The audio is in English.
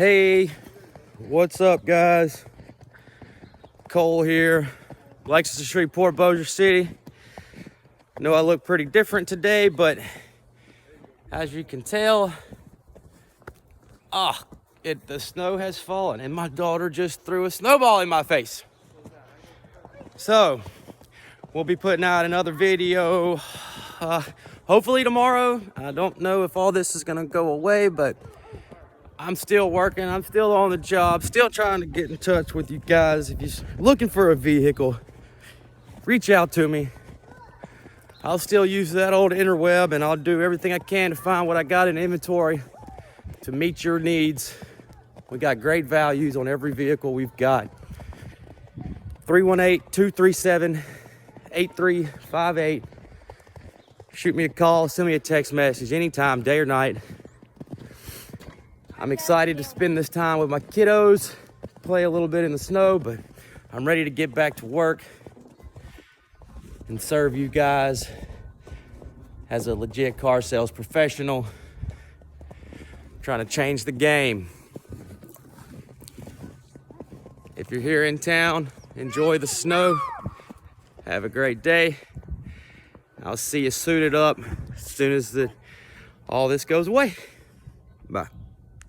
Hey, what's up, guys? Cole here, Lexington Street, Port Bossier City. I know I look pretty different today, but as you can tell, the snow has fallen, and my daughter just threw a snowball in my face. So, we'll be putting out another video, hopefully tomorrow. I don't know if all this is gonna go away, but I'm still working, I'm still on the job, still trying to get in touch with you guys. If you're looking for a vehicle, reach out to me. I'll still use that old interweb, and I'll do everything I can to find what I got in inventory to meet your needs. We got great values on every vehicle we've got. 318-237-8358. Shoot me a call, send me a text message anytime, day or night. I'm excited to spend this time with my kiddos, play a little bit in the snow, but I'm ready to get back to work and serve you guys as a legit car sales professional, trying to change the game. If you're here in town, enjoy the snow. Have a great day. I'll see you suited up as soon as all this goes away. Bye.